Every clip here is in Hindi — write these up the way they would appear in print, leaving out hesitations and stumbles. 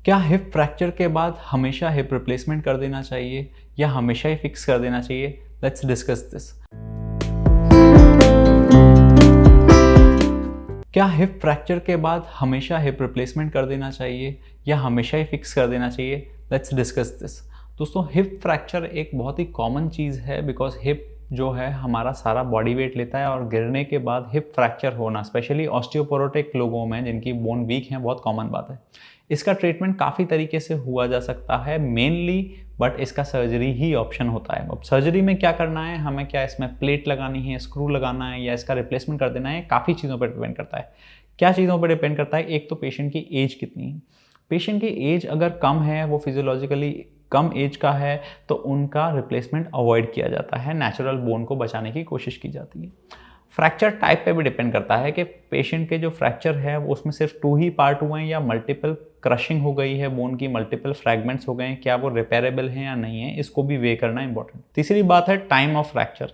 क्या हिप फ्रैक्चर के बाद हमेशा हिप रिप्लेसमेंट कर देना चाहिए या हमेशा ही फिक्स कर देना चाहिए? Let's discuss this. क्या हिप फ्रैक्चर के बाद हमेशा हिप रिप्लेसमेंट कर देना चाहिए या हमेशा ही फिक्स कर देना चाहिए? Let's discuss this. दोस्तों, हिप फ्रैक्चर एक बहुत ही कॉमन चीज़ है बिकॉज हिप जो है हमारा सारा बॉडी वेट लेता है और गिरने के बाद हिप फ्रैक्चर होना स्पेशली ऑस्टियोपोरोटिक लोगों में जिनकी बोन वीक है बहुत कॉमन बात है। इसका ट्रीटमेंट काफ़ी तरीके से हुआ जा सकता है मेनली, बट इसका सर्जरी ही ऑप्शन होता है। अब सर्जरी में क्या करना है, हमें क्या इसमें प्लेट लगानी है, स्क्रू लगाना है या इसका रिप्लेसमेंट कर देना है, काफ़ी चीज़ों पर डिपेंड करता है। क्या चीज़ों पर डिपेंड करता है? एक तो पेशेंट की एज कितनी है। पेशेंट की एज अगर कम है, वो फिजियोलॉजिकली कम एज का है, तो उनका रिप्लेसमेंट अवॉइड किया जाता है, नेचुरल बोन को बचाने की कोशिश की जाती है। फ्रैक्चर टाइप पे भी डिपेंड करता है कि पेशेंट के जो फ्रैक्चर है वो उसमें सिर्फ 2 ही पार्ट हुए हैं या मल्टीपल क्रशिंग हो गई है बोन की, मल्टीपल फ्रैगमेंट्स हो गए हैं, क्या वो रिपेरेबल हैं या नहीं है, इसको भी वे करना इंपॉर्टेंट। तीसरी बात है टाइम ऑफ फ्रैक्चर।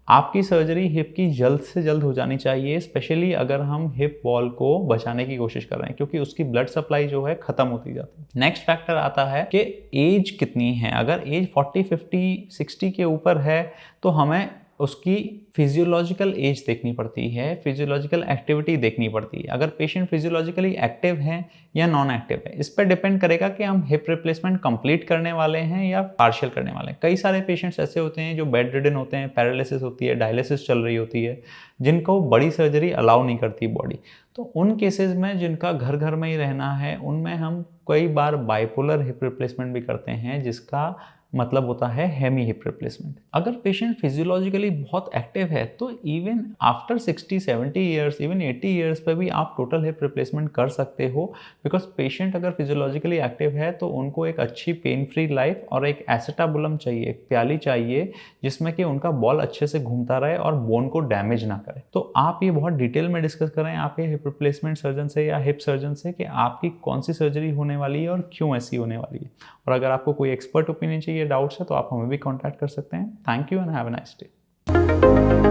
आपकी सर्जरी हिप की जल्द से जल्द हो जानी चाहिए, स्पेशली अगर हम हिप वॉल को बचाने की कोशिश कर रहे हैं क्योंकि उसकी ब्लड सप्लाई जो है खत्म होती जाती है। नेक्स्ट फैक्टर आता है कि एज कितनी है। अगर एज 40, 50, 60 के ऊपर है तो हमें उसकी फिजियोलॉजिकल एज देखनी पड़ती है, फिजियोलॉजिकल एक्टिविटी देखनी पड़ती है। अगर पेशेंट फिजियोलॉजिकली एक्टिव है या नॉन एक्टिव है, इस पर डिपेंड करेगा कि हम हिप रिप्लेसमेंट कंप्लीट करने वाले हैं या पार्शियल करने वाले हैं। कई सारे पेशेंट्स ऐसे होते हैं जो बेड रिडन होते हैं, पैरालिसिस होती है, डायलिसिस चल रही होती है, जिनको बड़ी सर्जरी अलाउ नहीं करती बॉडी। तो उन केसेस में जिनका घर घर में ही रहना है, उनमें हम कई बार बाइपोलर हिप रिप्लेसमेंट भी करते हैं, जिसका मतलब होता है हेमी हिप रिप्लेसमेंट। अगर पेशेंट फिजियोलॉजिकली बहुत एक्टिव है तो even after 60, 70 years, even 80 years पे भी आप टोटल हिप रिप्लेसमेंट कर सकते हो बिकॉज पेशेंट अगर फिजियोलॉजिकली एक्टिव है तो उनको एक अच्छी पेन फ्री लाइफ और एक एसिटाबुलम चाहिए, एक प्याली चाहिए जिसमें कि उनका बॉल अच्छे से घूमता रहे और बोन को डैमेज ना करे। तो आप ये बहुत डिटेल में डिस्कस करें आपके हिप रिप्लेसमेंट सर्जन से या हिप सर्जन से कि आपकी कौन सी सर्जरी होने वाली है और क्यों ऐसी होने वाली है। और अगर आपको कोई एक्सपर्ट ओपिनियन चाहिए, डाउट्स है, तो आप हमें भी कांटेक्ट कर सकते हैं। Thank you and have a nice day.